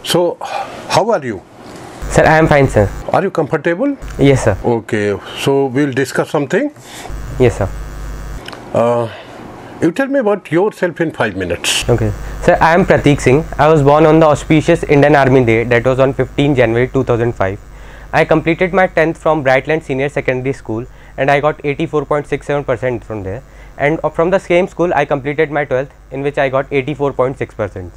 So, how are you? Sir, I am fine, sir. Are you comfortable? Yes, sir. Okay, so we'll discuss something. Yes, sir. You tell me about yourself in 5 minutes. Okay. Sir, I am Prateek Singh. I was born on the auspicious Indian Army Day, that was on 15 January 2005. I completed my 10th from Brightland Senior Secondary School and I got 84.67% from there. And from the same school, I completed my 12th, in which I got 84.6%.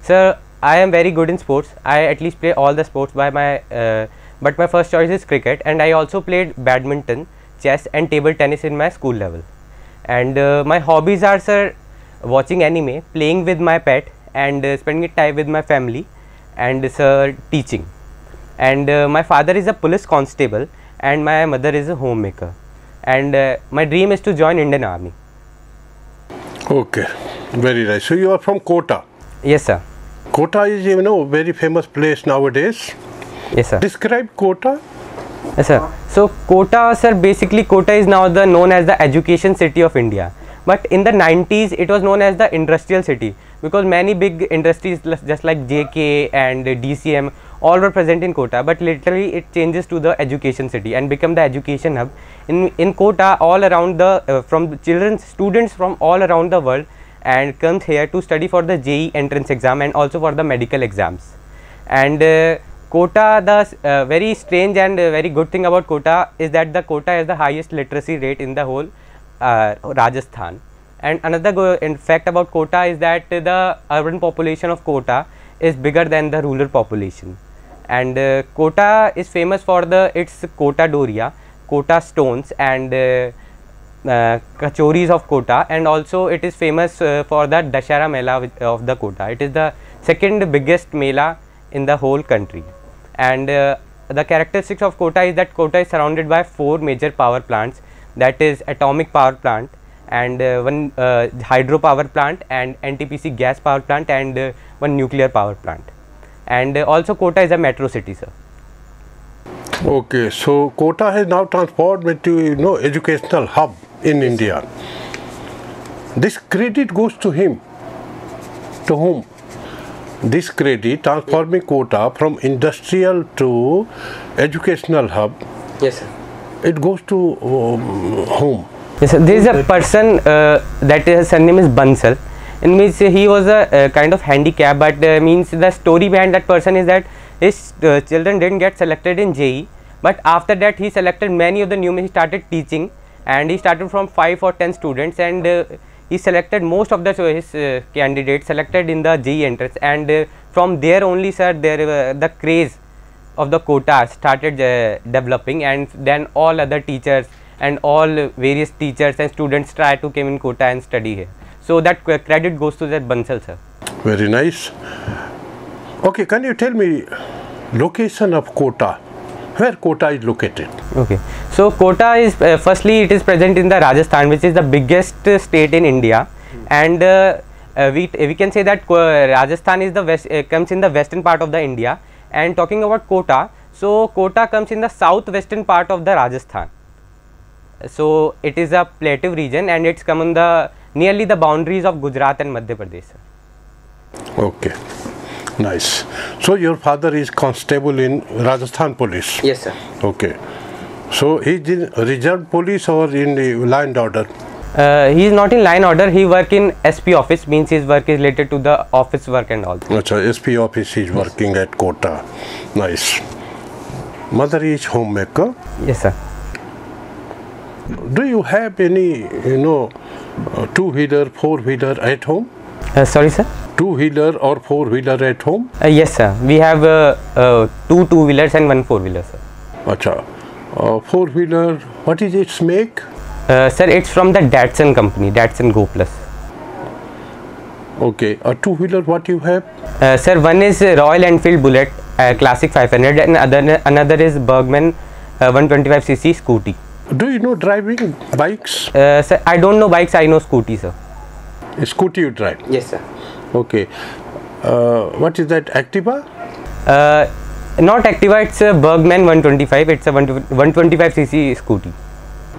Sir, I am very good in sports. I at least play all the sports but my first choice is cricket, and I also played badminton, chess and table tennis in my school level. And my hobbies are, sir, watching anime, playing with my pet and spending time with my family, and sir, teaching. And my father is a police constable and my mother is a homemaker. And my dream is to join Indian Army. Okay, very nice. So you are from Kota? Yes, sir. Kota is, you know, a very famous place nowadays. Yes, sir. Describe Kota. Yes, sir. So Kota, sir, basically Kota is now known as the education city of India. But in the 90s, it was known as the industrial city, because many big industries just like JK and DCM all were present in Kota. But literally it changes to the education city and become the education hub. In Kota, all around the students from all around the world and comes here to study for the JEE entrance exam and also for the medical exams. And Kota, the very strange and very good thing about Kota is that the Kota has the highest literacy rate in the whole Rajasthan. And another fact about Kota is that the urban population of Kota is bigger than the rural population. And Kota is famous for its Kota Doria, Kota stones and kachoris of Kota, and also it is famous for the Dashara Mela of the Kota. It is the second biggest Mela in the whole country. And the characteristics of Kota is that Kota is surrounded by 4 major power plants, that is atomic power plant and one hydropower plant and NTPC gas power plant and one nuclear power plant. And also Kota is a metro city, sir. Okay, so Kota has now transformed into, you know, educational hub in India. This credit goes to him. To whom? This credit transforming Kota from industrial to educational hub. Yes, sir. It goes to whom? Yes, sir. There is a person that his surname is Bansal, in which he was a kind of handicap, but means the story behind that person is that his children didn't get selected in JEE, but after that he selected many of the new, he started teaching and he started from 5 or 10 students, and he selected most of his candidates selected in the JEE entrance, and from there only, sir, the craze of the Kota started developing, and then all other teachers and all various teachers and students try to come in Kota and study here. So that credit goes to that Bansal, sir. Very nice. Okay, can you tell me location of Kota? Where Kota is located? Okay, so Kota is firstly it is present in the Rajasthan, which is the biggest state in India, and we can say that Rajasthan is comes in the western part of the India. And talking about Kota, so Kota comes in the southwestern part of the Rajasthan. So it is a plateau region and it's come on nearly the boundaries of Gujarat and Madhya Pradesh. Okay, nice. So your father is constable in Rajasthan Police? Yes, sir. Okay. So he is in reserve police or in the line order? He is not in line order. He work in SP office, means his work is related to the office work and all. Achha, SP office is working at Kota. Nice. Mother is homemaker? Yes, sir. Do you have any, you know, two-wheeler, four-wheeler at home? Sorry, sir? Two-wheeler or four-wheeler at home? Yes, sir. We have 2 two-wheelers and 1 4-wheeler, sir. Achha. Four-wheeler, what is its make? Sir, it's from the Datsun company, Datsun Go Plus. Okay. A two-wheeler, what you have? Sir, one is Royal Enfield Bullet Classic 500 and another is Bergman 125cc scooty. Do you know driving bikes? Sir, I don't know bikes, I know scooty, sir. A scooty you drive? Yes, sir. Okay. What is that, Activa? Not Activa, it's a Bergman 125, it's a 125cc scooty.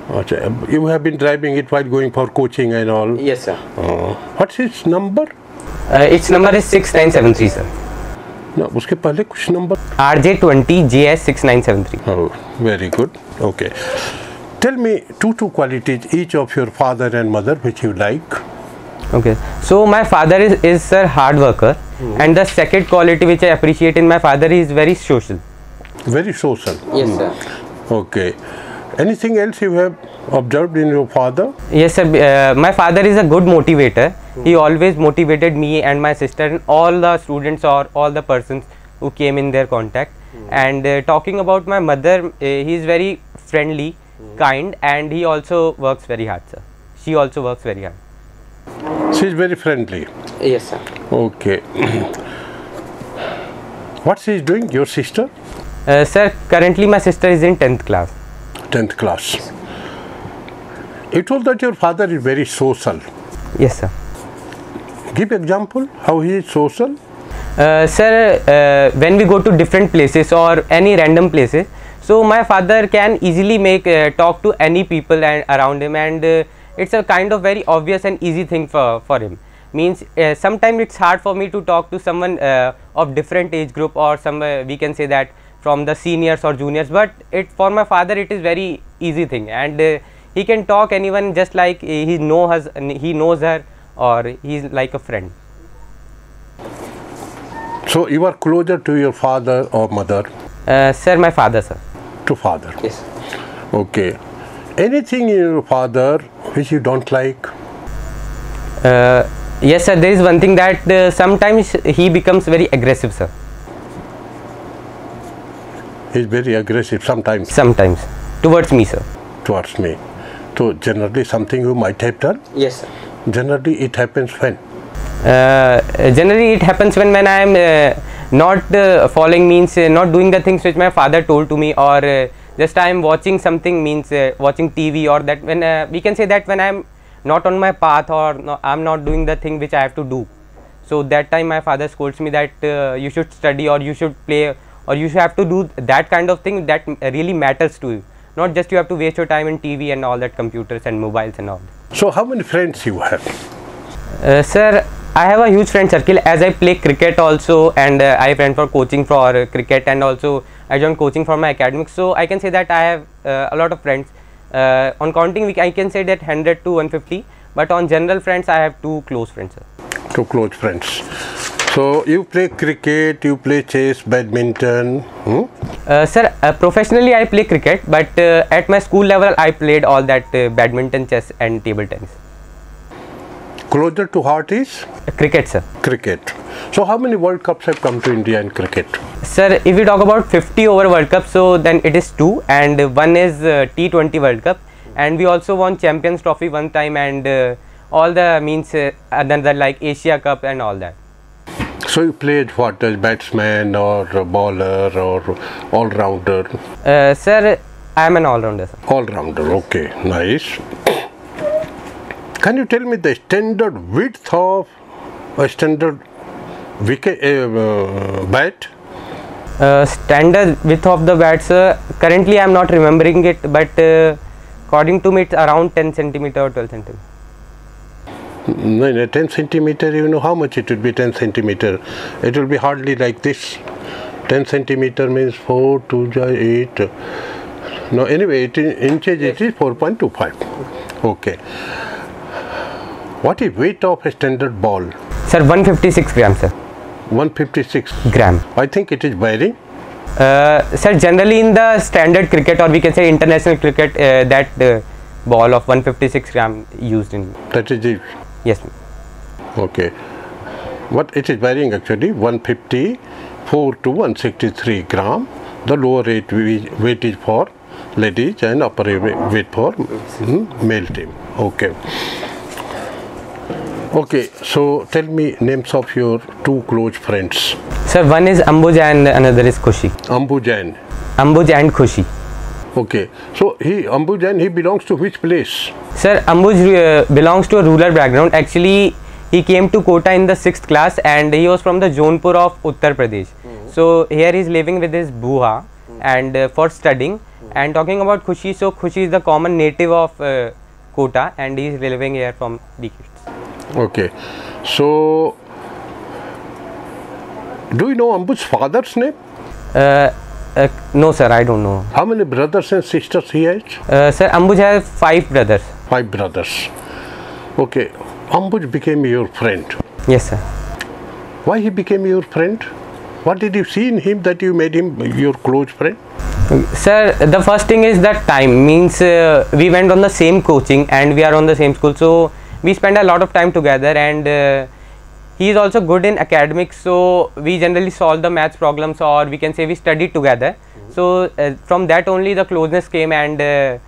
Achha, you have been driving it while going for coaching and all? Yes, sir. What's its number? Its number is 6973, sir. ना उसके पहले कुछ number RJ20 JS6973. Oh, very good. Okay. Tell me two qualities each of your father and mother which you like. Okay, so my father is sir hard worker, and the second quality which I appreciate in my father is very social. Very social. Yes, sir. Okay. Anything else you have observed in your father? Yes, sir. My father is a good motivator. He always motivated me and my sister and all the students or all the persons who came in their contact. And talking about my mother, he is very friendly, kind, and he also works very hard, sir. She also works very hard. She is very friendly. Yes, sir. Okay. What she is doing, your sister? Sir, currently my sister is in 10th class. 10th class. You told that your father is very social. Yes, sir. Give example how he is social. Sir, when we go to different places or any random places, so my father can easily make talk to any people and around him, and it's a kind of very obvious and easy thing for him. Means sometimes it's hard for me to talk to someone of different age group, or some we can say that from the seniors or juniors, but for my father it is very easy thing, and he can talk anyone just like he knows her, or he is like a friend. So you are closer to your father or mother? Sir, my father, sir. To father. Yes. Okay. Anything in your father which you don't like? Yes, sir. There is one thing that sometimes he becomes very aggressive, sir. He is very aggressive sometimes. Sometimes towards me, sir. Towards me. So generally something you might have done? Yes, sir. Generally it happens when? Generally it happens when I am not following, means not doing the things which my father told to me, or just I am watching something, means watching TV, or that when we can say that when I am not on my path, or no, I am not doing the thing which I have to do. So that time my father scolds me that you should study, or you should play, or you should have to do that kind of thing that really matters to you. Not just you have to waste your time in TV and all that, computers and mobiles and all. So how many friends you have? Sir, I have a huge friend circle, as I play cricket also, and I went for coaching for cricket, and also I joined coaching for my academics. So I can say that I have a lot of friends. On counting week I can say that 100 to 150, but on general friends I have 2 close friends, sir. 2 close friends. So you play cricket, you play chess, badminton? Sir, professionally I play cricket, but at my school level I played all that badminton, chess and table tennis. Closer to heart is? Cricket, sir. Cricket. So how many World Cups have come to India in cricket? Sir, if we talk about 50 over World Cup, so then it is 2, and one is T20 World Cup, and we also won Champions Trophy one time, and all the means other like Asia Cup and all that. So you played what, as batsman or a bowler or all-rounder? Sir, I am an all-rounder, sir. All-rounder, okay, nice. Can you tell me the standard width of a standard wicket bat? Standard width of the bat, sir, currently I am not remembering it, but according to me it's around 10 centimeter or 12 centimeter. No, 10 centimeter, you know how much it would be 10 centimeter? It will be hardly like this. 10 centimeter means 4, 2, 8. No, anyway, inches it is 4.25. Okay. What is weight of a standard ball? Sir, 156 grams, sir. 156 gram. I think it is varying. Sir, generally in the standard cricket, or we can say international cricket, that ball of 156 gram used in. That is it. Yes, ma'am. Okay. What it is varying actually, 154 to 163 gram. The lower weight is for ladies and upper weight for male team. Okay. Okay, so tell me names of your 2 close friends. Sir, one is Ambuj and another is Khushi. Ambuj and? Ambuj and Khushi. Okay, so Ambuj and he belongs to which place? Sir, Ambuj belongs to a rural background. Actually, he came to Kota in the 6th class, and he was from the Jaunpur of Uttar Pradesh. So here he is living with his buha and for studying. And talking about Khushi, so Khushi is the common native of Kota, and he is living here from decades. Okay, so Do you know Ambu's father's name? No sir, I don't know. How many brothers and sisters he has? Sir, Ambuj has 5 brothers. 5 brothers. Okay. Ambuj became your friend. Yes sir. Why he became your friend? What did you see in him that you made him your close friend? Sir, the first thing is that time. Means we went on the same coaching and we are on the same school, so we spend a lot of time together, and he is also good in academics, so we generally solve the maths problems, or we can say we studied together. So from that only the closeness came, and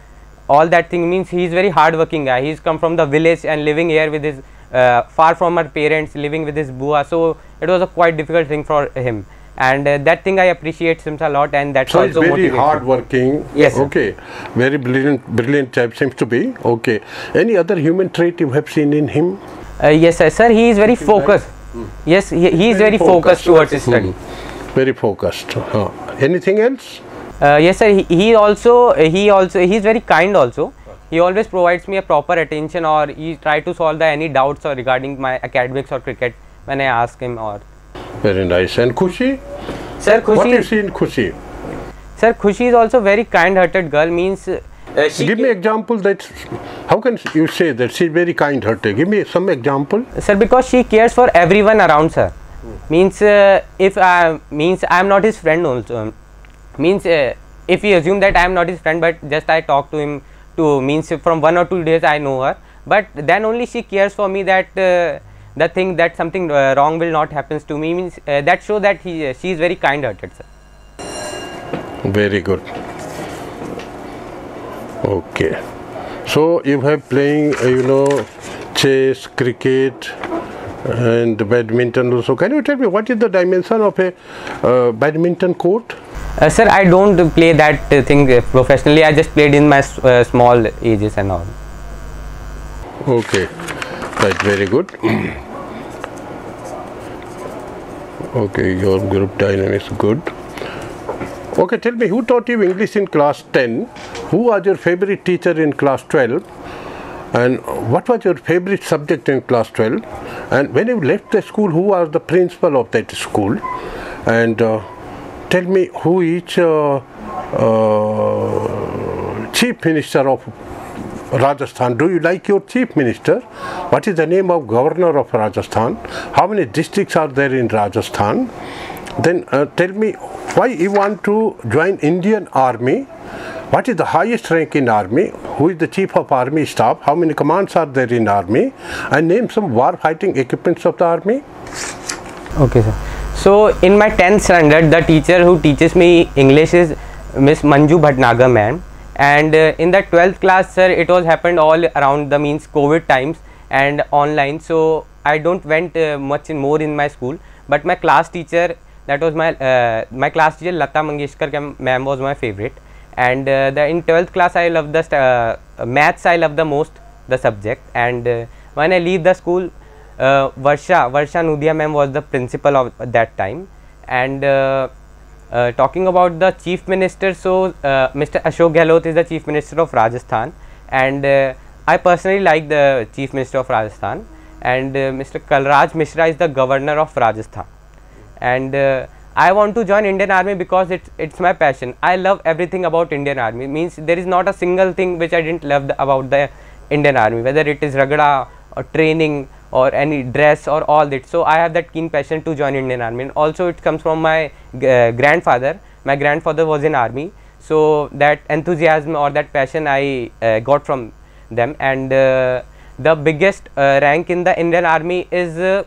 all that thing. Means he is very hard working guy. He's come from the village and living here with his far from our parents, living with his bua, so it was a quite difficult thing for him, and that thing I appreciate him a lot, and that's so also he's very motivating. hard working. Yes sir. Okay, very brilliant type seems to be. Okay, any other human trait you have seen in him? Yes sir, he is very focused. Yes, he is very focused towards his study. Very focused. Anything else? Yes sir, he is very kind also. He always provides me a proper attention, or he try to solve any doubts or regarding my academics or cricket when I ask him. Or very nice. And Khushi? Sir, Khushi, what do you see in Khushi? Sir, Khushi is also very kind-hearted girl. Means give me example that how can you say that she's very kind-hearted? Give me some example. Sir, because she cares for everyone around her. Means if I am not his friend also. Means if we assume that I am not his friend, but just I talk to him to, means from 1 or 2 days I know her, but then only she cares for me, that the thing that something wrong will not happens to me. Means that show that she is very kind-hearted, sir. Very good. Okay, so you have playing chess, cricket and badminton also. Can you tell me what is the dimension of a badminton court? Sir, I don't play that thing professionally. I just played in my small ages and all. Okay, that's very good. Okay, your group dynamics good. Okay, tell me, who taught you English in class 10? Who was your favorite teacher in class 12? And what was your favorite subject in class 12? And when you left the school, who was the principal of that school? And tell me, who is Chief Minister of Rajasthan? Do you like your Chief Minister? What is the name of Governor of Rajasthan? How many districts are there in Rajasthan? Then tell me why you want to join Indian Army. What is the highest rank in Army? Who is the Chief of Army Staff? How many commands are there in Army? And name some war fighting equipments of the Army. Okay, sir. So in my 10th standard, the teacher who teaches me English is Miss Manju Bhatnagar ma'am. And in the 12th class, sir, it was happened all around the means COVID times and online. So I don't went much more in my school. But my class teacher, that was my class teacher Lata Mangeshkar ma'am was my favorite. And in 12th class, I love the maths. I love the most the subject. And when I leave the school, Varsha Nudia ma'am was the principal of that time. And talking about the Chief Minister, so Mr. Ashok Gehlot is the Chief Minister of Rajasthan, and I personally like the Chief Minister of Rajasthan. And Mr. Kalraj Mishra is the Governor of Rajasthan. And I want to join Indian Army because it's my passion. I love everything about Indian Army. Means there is not a single thing which I didn't love about the Indian Army, whether it is ragda or training or any dress or all that. So I have that keen passion to join Indian Army, and also it comes from my grandfather. My grandfather was in army, so that enthusiasm or that passion I got from them. And the biggest rank in the Indian Army is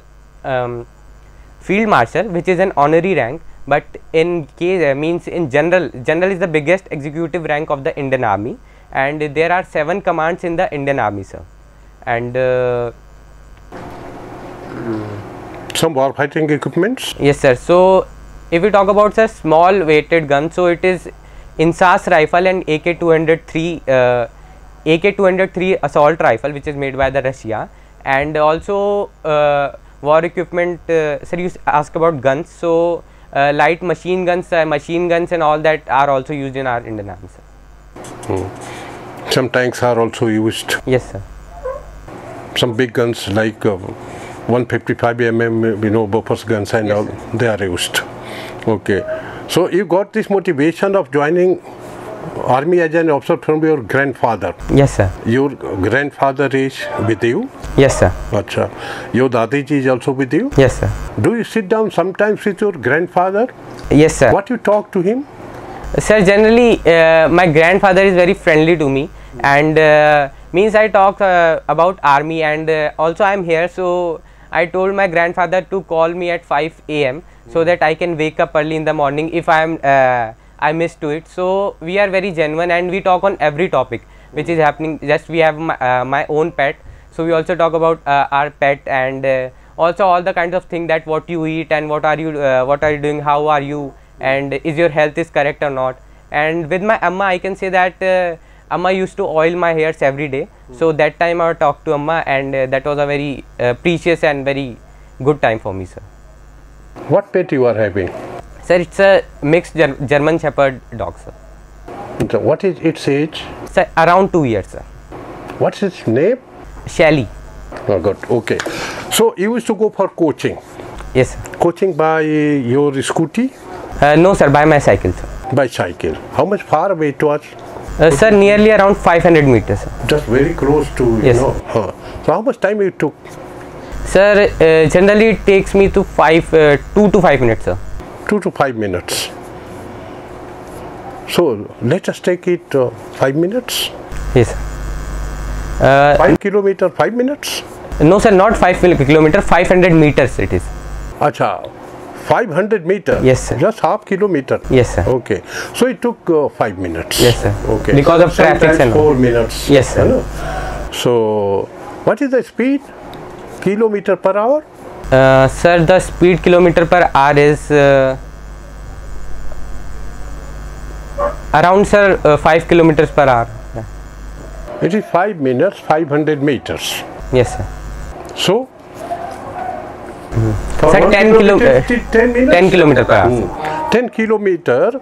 Field Marshal, which is an honorary rank, but in case means in general is the biggest executive rank of the Indian Army, and there are 7 commands in the Indian Army, sir. And some war fighting equipments? Yes, sir. So if we talk about, sir, small weighted gun, so it is Insas rifle and AK-203 assault rifle, which is made by the Russia. And also war equipment, sir, you ask about guns, so light machine guns and all that are also used in our Indian Army, sir. Some tanks are also used. Yes, sir. Some big guns like 155 mm, Bofors guns and all, they are used. Okay. So you got this motivation of joining army as an officer from your grandfather? Yes, sir. Your grandfather is with you? Yes, sir. Acha. Your Dadiji is also with you? Yes, sir. Do you sit down sometimes with your grandfather? Yes, sir. What you talk to him? Sir, generally my grandfather is very friendly to me, and means I talk about army, and also I am here, so I told my grandfather to call me at 5 AM so that I can wake up early in the morning if I miss to it. So we are very genuine and we talk on every topic which is happening. Just we have my own pet, so we also talk about our pet, and also all the kinds of things, that what you eat and what are you doing, how are you, and is your health is correct or not. And with my amma, I can say that amma used to oil my hairs every day, so that time I would talk to amma, and that was a very precious and very good time for me, sir. What pet you are having? Sir, it's a mixed German Shepherd dog, sir. So what is its age? Sir, around 2 years, sir. What's its name? Shelly. Oh, good. Okay. So you used to go for coaching? Yes, sir. Coaching by your scooty? No, sir, by my cycle, sir. By cycle. How much far away it was? Sir, nearly around 500 meters, sir. Just very close to, Yes, So how much time it took? Sir, generally it takes me to 2 to 5 minutes, sir. 2 to 5 minutes. So let us take it 5 minutes. Yes, sir. 5 kilometer, 5 minutes? No, sir, not 5 kilometer, 500 meters it is. Acha, 500 meters? Yes, sir. Just half kilometer? Yes, sir. Okay. So it took 5 minutes? Yes, sir. Okay. Because of traffic and 4 minutes? Yes, sir. So what is the speed? Kilometer per hour? Sir, the speed kilometer per hour is around, sir, 5 kilometers per hour. It is 5 minutes, 500 meters. Yes, sir. So? Sir, 10 minutes? 10 kilometer per hour. 10 kilometer,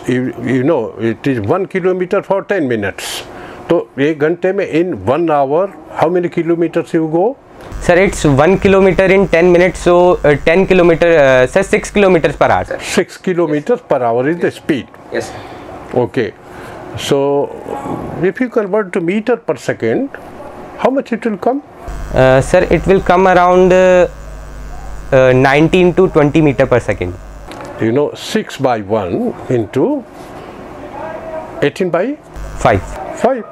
it is 1 kilometer for 10 minutes. So, 1 घंटे में in 1 hour, how many kilometers you go? Sir, it's 1 kilometer in 10 minutes, so 10 kilometer, sir, 6 kilometers per hour, sir. 6 kilometers per hour is the speed. Yes, sir. Okay. So, if you convert to meter per second, how much it will come? Sir, it will come around 19 to 20 meter per second. 6 by 1 into 18 by 5. 5.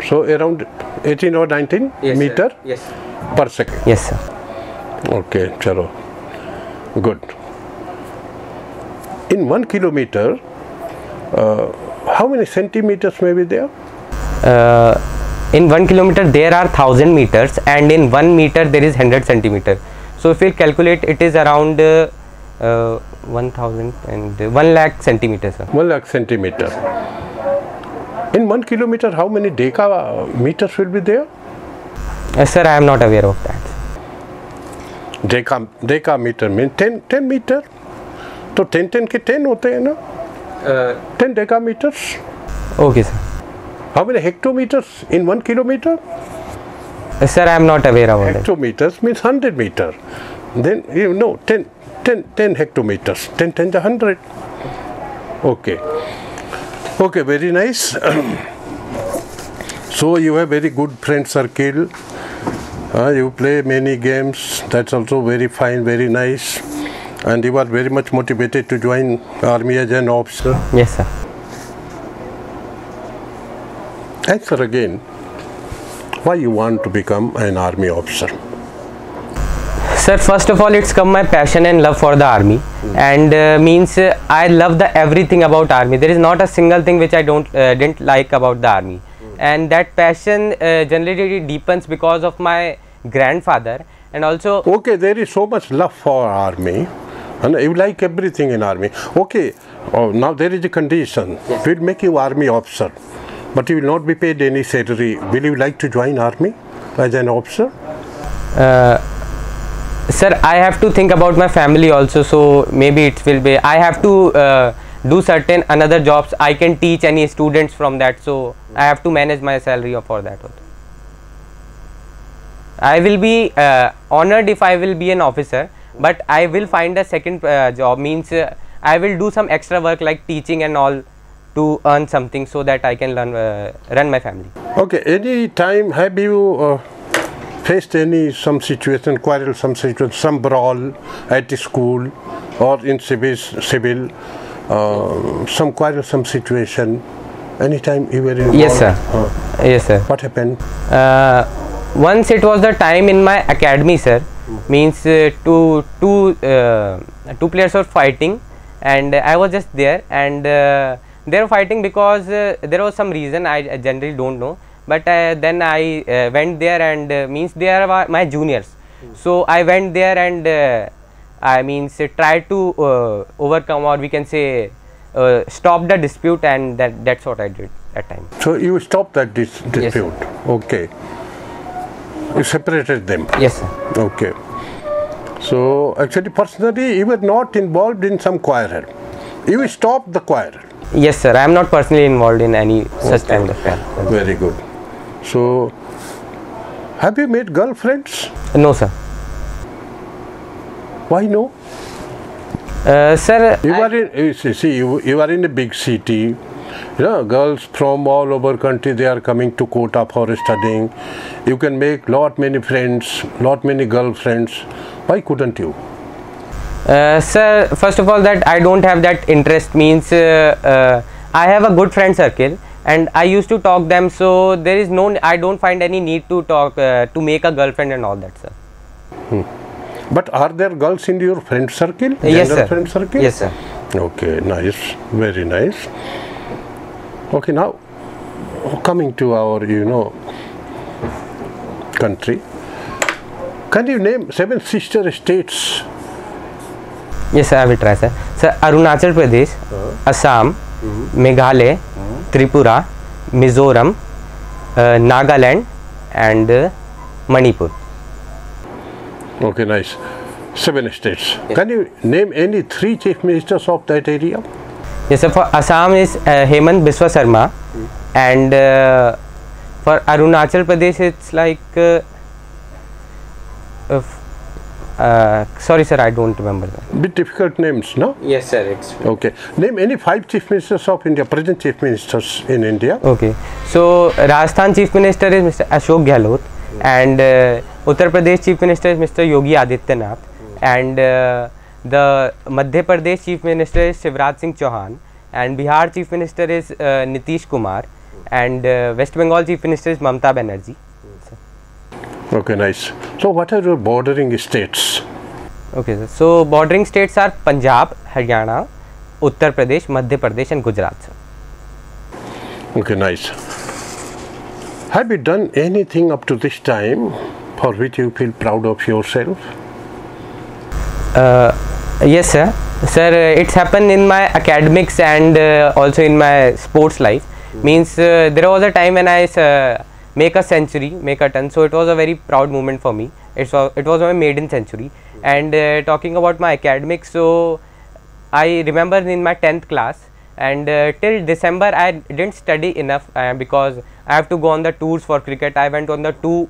So, around 18 or 19 meter per second. Yes, sir. Okay, chalo. Good. In 1 kilometer, how many centimeters may be there? In 1 kilometer there are 1000 meters, and in 1 meter there is 100 centimeter. So if we calculate, it is around 1000 and 1 lakh centimeters, sir. 1 lakh centimeter. In 1 kilometer, how many decameters will be there? Sir, I am not aware of that. Decameter means 10 meter. तो 10 के 10 होते हैं ना? 10 decameters. Okay, sir. How many hectometers in 1 kilometer? Sir, I am not aware about it. Hectometers means 100 meter. Then 10 hectometers. 10 times 100. Okay. Okay, very nice. So you have very good friend circle. You play many games. That's also very fine, very nice. And you are very much motivated to join army as an officer. Yes, sir. Answer again. Why you want to become an army officer? Sir, first of all, it's come my passion and love for the army, and means I love the everything about army. There is not a single thing which I didn't like about the army, and that passion generally deepens because of my grandfather, and also. Okay, there is so much love for army, and you like everything in army. Okay, now there is a condition. Yes. We'll make you army officer, but you will not be paid any salary. Will you like to join army as an officer? Sir, I have to think about my family also, so maybe it will be. I have to do certain another jobs. I can teach any students from that, so I have to manage my salary for that. I will be honored if I will be an officer, but I will find a second job, means I will do some extra work like teaching and all to earn something so that I can run my family. Okay, any time have you faced some situation, quarrelsome situation, some brawl at the school or in civil, some quarrelsome situation? Anytime you were involved? Yes, sir. Yes, sir. What happened? Once it was the time in my academy, sir. Means two players were fighting, and I was just there, and they were fighting because there was some reason I generally don't know. But then I went there, and means they are my juniors. So I went there and I means tried to overcome, or we can say stop the dispute, and that's what I did at time. So you stopped that dispute? Yes, okay. You separated them? Yes, sir. Okay. So actually personally you were not involved in some quarrel. You stopped the quarrel? Yes, sir. I am not personally involved in any such kind of quarrel. Very good. So have you made girlfriends? No, sir. Why no? Sir, you are in a big city. You know, girls from all over country, they are coming to Kota for studying. You can make many friends, many girlfriends. Why couldn't you? Sir, first of all, that I don't have that interest, means I have a good friend circle and I used to talk them, so there is no, I don't find any need to talk to make a girlfriend and all that, sir. But are there girls in your friend circle? Yes, sir. Friend circle? Yes, sir. Okay, nice, very nice. Okay, now coming to our, country, can you name 7 sister states? Yes, sir, I will try, sir. Sir, Arunachal Pradesh, Assam, Meghalaya, Tripura, Mizoram, Nagaland, and Manipur. Okay, nice. 7 states. Yes. Can you name any 3 chief ministers of that area? Yes, sir. For Assam is Hemant Biswa Sarma, and for Arunachal Pradesh it's like sorry, sir, I don't remember that. Bit difficult names, no? Yes, sir. It's okay. Name any 5 chief ministers of India, present chief ministers in India. Okay. So Rajasthan chief minister is Mr. Ashok Gehlot, and Uttar Pradesh chief minister is Mr. Yogi Adityanath, and the Madhya Pradesh chief minister is Shivraj Singh Chauhan, and Bihar chief minister is Nitish Kumar, and West Bengal chief minister is Mamata Banerjee. Okay, nice. So what are your bordering states? Okay, sir. So bordering states are Punjab, Haryana, Uttar Pradesh, Madhya Pradesh, and Gujarat, sir. Okay, nice. Have you done anything up to this time for which you feel proud of yourself? Yes, sir. Sir, it's happened in my academics and also in my sports life. Means there was a time when I make a century, make a ton. So it was a very proud moment for me. It was my maiden century. And talking about my academics, so I remember in my 10th class, and till December I didn't study enough because I have to go on the tours for cricket. I went on the 2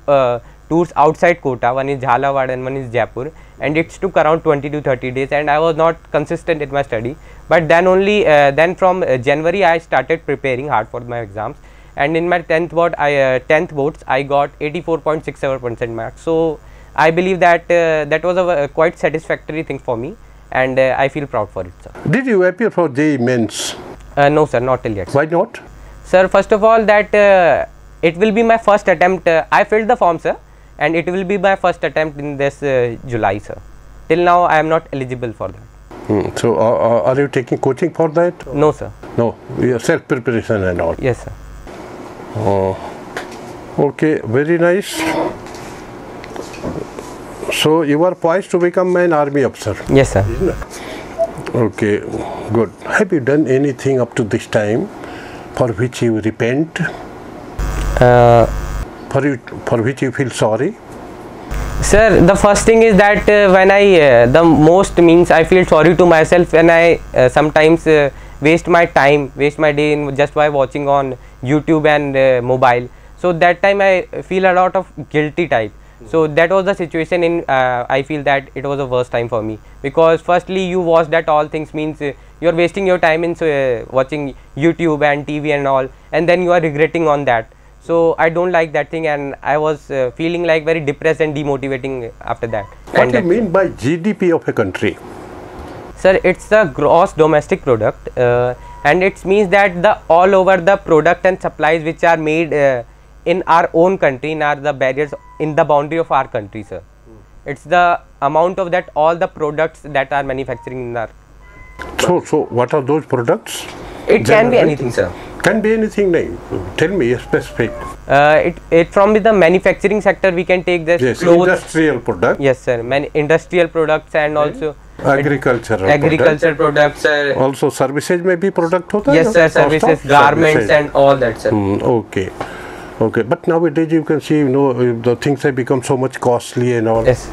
tours outside Kota, one is Allahabad and one is Jaipur, and it took around 20 to 30 days, and I was not consistent in my study. But then only then from January I started preparing hard for my exams, and in my 10th boards I got 84.67% marks. So I believe that that was a quite satisfactory thing for me, and I feel proud for it, sir. Did you appear for JEE Mains? No, sir, not till yet. Why not? Sir, first of all, that it will be my first attempt. I filled the form, sir, and it will be my first attempt in this July, sir. Till now I am not eligible for that. So are you taking coaching for that? No, sir. No, your self preparation and all. Yes, sir. Okay, very nice. So you are poised to become an army officer? Yes, sir. Isn't it? Okay, good. Have you done anything up to this time for which you repent? For which you feel sorry? Sir, the first thing is that when I the most means I feel sorry to myself when I sometimes waste my time, waste my day in just by watching on YouTube and mobile. So that time I feel a lot of guilty type. So that was the situation in I feel that it was the worst time for me, because firstly you watch that all things, means you are wasting your time in watching YouTube and TV and all, and then you are regretting on that. So I don't like that thing, and I was feeling like very depressed and demotivating after that. What do you mean by GDP of a country? Sir, it's the gross domestic product, and it means that the all over the product and supplies which are made in our own country, the barriers in the boundary of our country, sir. It's the amount of that all the products that are manufacturing in our. So what are those products? It can be anything, sir. Can be anything, name. Tell me a specific. It from the manufacturing sector we can take this. Yes, clothes. Industrial product. Yes, sir. Industrial products and also agricultural products. Also services may be product hota. Yes, sir. Services, garments, and all that, sir. Okay. Okay, but nowadays you can see, the things have become so much costly and all. Yes.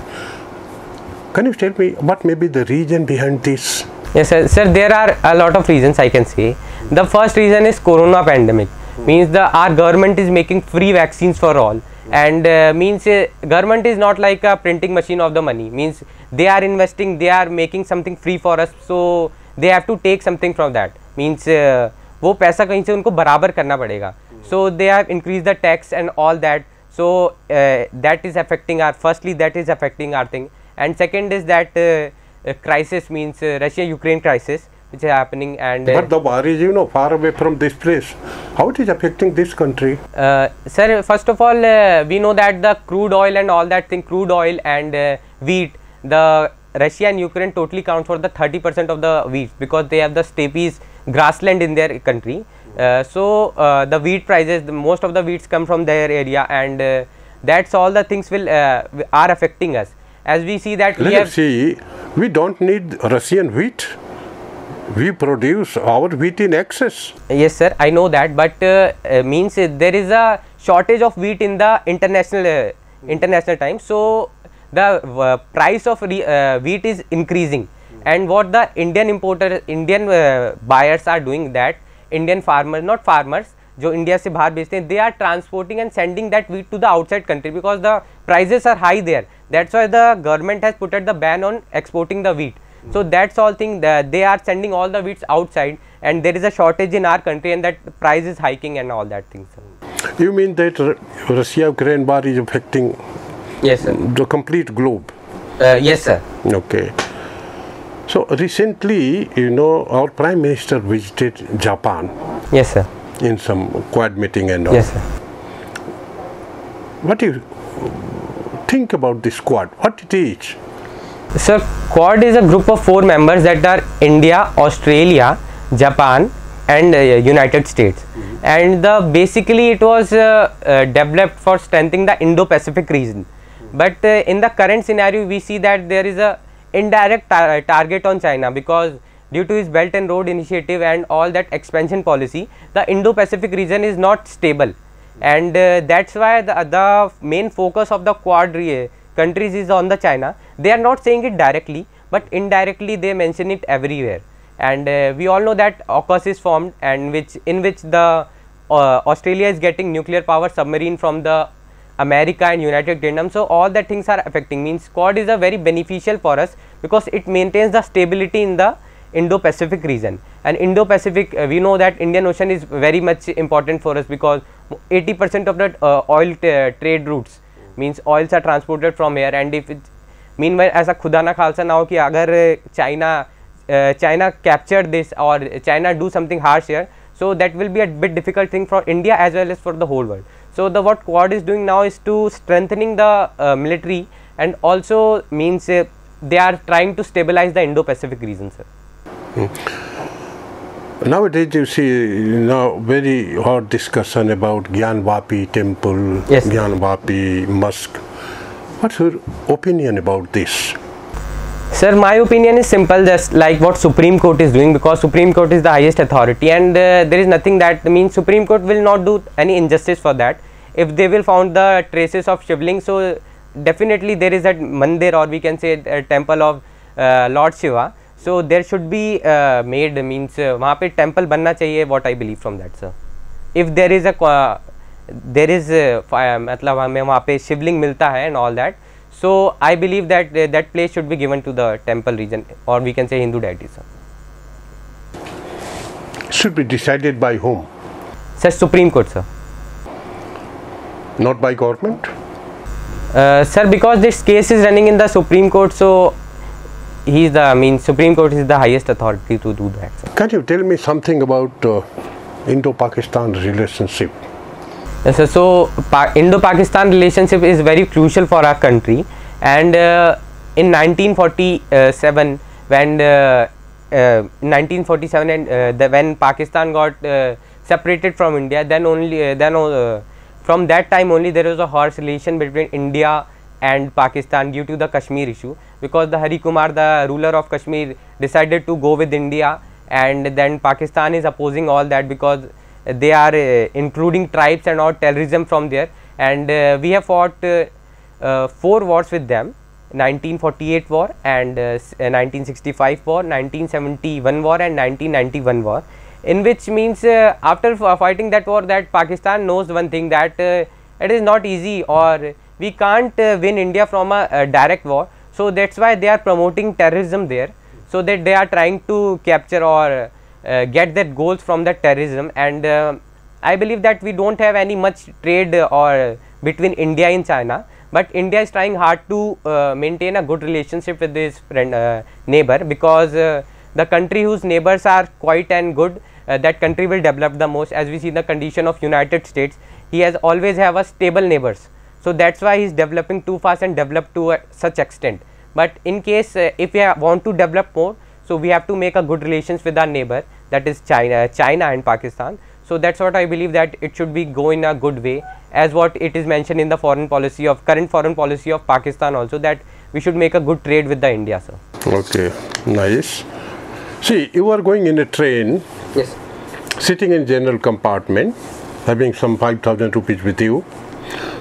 Can you tell me what may be the reason behind this? Yes, sir. Sir, there are a lot of reasons I can say. The first reason is Corona pandemic. Means our government is making free vaccines for all, and means government is not like a printing machine of the money. Means they are investing, they are making something free for us, so they have to take something from that. Means वो पैसा कहीं से उनको बराबर करना पड़ेगा. So they have increased the tax and all that. So that is affecting our. Firstly, that is affecting our thing, and second is that crisis, means Russia-Ukraine crisis, which is happening. And but the war is far away from this place. How it is affecting this country? Sir, first of all, we know that the crude oil and all that thing, crude oil and wheat, the Russia and Ukraine totally count for the 30% of the wheat, because they have the steppes, grassland in their country. So the wheat prices, most of the wheats come from their area, and that's all the things will are affecting us. As we see that we don't need Russian wheat. We produce our wheat in excess. Yes, sir, I know that, but means there is a shortage of wheat in the international time. So the price of wheat is increasing, and what the Indian buyers are doing, that Indian farmers, not farmers, जो India से बाहर बेचते हैं, they are transporting and sending that wheat to the outside country, because the prices are high there. That's why the government has put the ban on exporting the wheat. So that's all thing that they are sending all the wheats outside, and there is a shortage in our country, and that price is hiking and all that things. You mean that Russia-Ukraine war is affecting? Yes, sir. The complete globe? Yes, sir. Okay. So recently, our Prime Minister visited Japan. Yes, sir. In some Quad meeting and all. Yes, sir. What do you think about this Quad? What it is? Sir, Quad is a group of 4 members that are India, Australia, Japan, and United States. And basically it was developed for strengthening the Indo-Pacific region. But in the current scenario, we see that there is a indirect target on China, because due to his Belt and Road Initiative and all that expansion policy, the Indo-Pacific region is not stable, and that's why the main focus of the Quad countries is on the China. They are not saying it directly, but indirectly they mention it everywhere. And we all know that AUKUS is formed, and in which the Australia is getting nuclear power submarine from the America and United Kingdom. So all that things are affecting. Means Quad is a very beneficial for us, because it maintains the stability in the Indo-Pacific region. And Indo-Pacific, we know that Indian Ocean is very much important for us, because 80% of the oil trade routes, means oils are transported from here. And if it, meanwhile, as a खुदा ना खालसा ना हो कि अगर China captured this, or China do something harsh here, so that will be a bit difficult thing for India as well as for the whole world. So what Quad is doing now is to strengthening the military, and also means they are trying to stabilize the Indo-Pacific region, sir. Nowadays you see very hot discussion about Gyanvapi temple, yes, Gyanvapi mosque. What's your opinion about this? Sir, my opinion is simple, just like what Supreme Court is doing, because Supreme Court is the highest authority, and there is nothing that means Supreme Court will not do any injustice for that. If they will found the traces of Shivling, so definitely there is a mandir, or we can say a temple of Lord Shiva. So there should be made, means वहाँ पे temple बनना चाहिए, what I believe from that, sir. If there is a there is मतलब हमें वहाँ पे शिवलिंग मिलता है and all that. So I believe that that place should be given to the temple region, or we can say Hindu deities. Should be decided by whom? Sir, Supreme Court, sir. Not by government? Sir, because this case is running in the Supreme Court, so Supreme Court is the highest authority to do that, sir. Can you tell me something about Indo-Pakistan relationship? Yes, sir. So Indo-Pakistan relationship is very crucial for our country, and in 1947 when when Pakistan got separated from India, from that time only there was a harsh relation between India and Pakistan due to the Kashmir issue, because the Hari Kumar, the ruler of Kashmir, decided to go with India, and then Pakistan is opposing all that because they are including tribes and all terrorism from there, and we have fought 4 wars with them: 1948 war, and 1965 war, 1971 war, and 1991 war. In which means after fighting that war, that Pakistan knows one thing, that it is not easy, or we can't win India from a direct war. So that's why they are promoting terrorism there, so that they are trying to capture or get their goals from the terrorism. And I believe that we don't have any much trade or between India and China, but India is trying hard to maintain a good relationship with this friend neighbor, because the country whose neighbors are quite and good, that country will develop the most. As we see the condition of United States, he has always have a stable neighbors, so that's why he is developing too fast and develop to such extent. But in case if we want to develop more, so we have to make a good relations with our neighbor, that is China and Pakistan. So that's what I believe, that it should be go in a good way, as what it is mentioned in the current foreign policy of Pakistan also, that we should make a good trade with the India, sir. Okay, nice. See, you are going in a train. Yes. Sitting in general compartment, having some 5,000 rupees with you.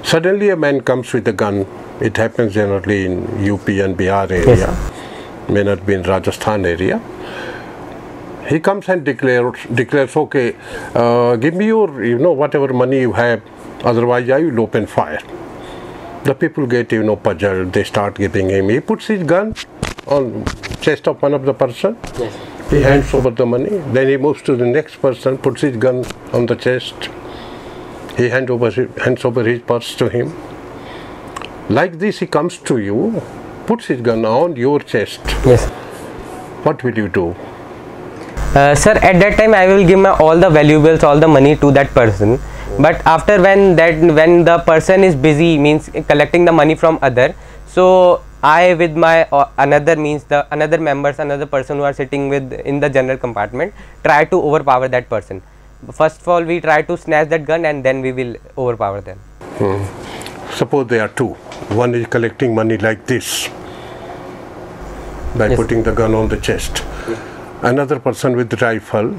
Suddenly a man comes with a gun. It happens generally in UP and Bihar area. Yes. May not be in Rajasthan area. He comes and declares, okay, give me your, whatever money you have, otherwise I will open fire. The people get, puzzled. They start giving him. He puts his gun on chest of one of the person. Yes. He hands over the money. Then he moves to the next person, puts his gun on the chest. He hands over his purse to him. Like this, he comes to you, puts his gun on your chest. Yes. What will you do? Sir, at that time I will give all the valuables, all the money to that person. But after when the person is busy, means collecting the money from other, so I with my another person who are sitting in the general compartment, try to overpower that person. First of all, we try to snatch that gun, and then we will overpower them. Suppose there are 2. One is collecting money like this, by putting the gun on the chest. Another person with rifle,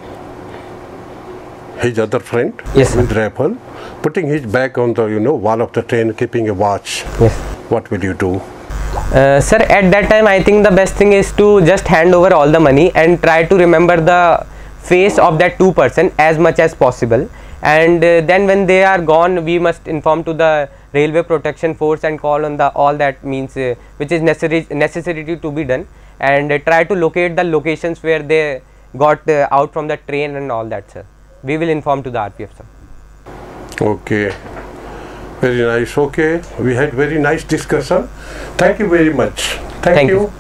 his other friend with rifle, putting his back on the wall of the train, keeping a watch. Yes. What will you do? Sir, at that time I think the best thing is to just hand over all the money and try to remember the face of that 2 person as much as possible, and then when they are gone, we must inform to the railway protection force and call on all that means which is necessary to be done, and try to locate the locations where they got out from the train and all that, sir. We will inform to the RPF, sir. Okay, very nice. Okay, we had very nice discussion. Thank you very much. Thank you.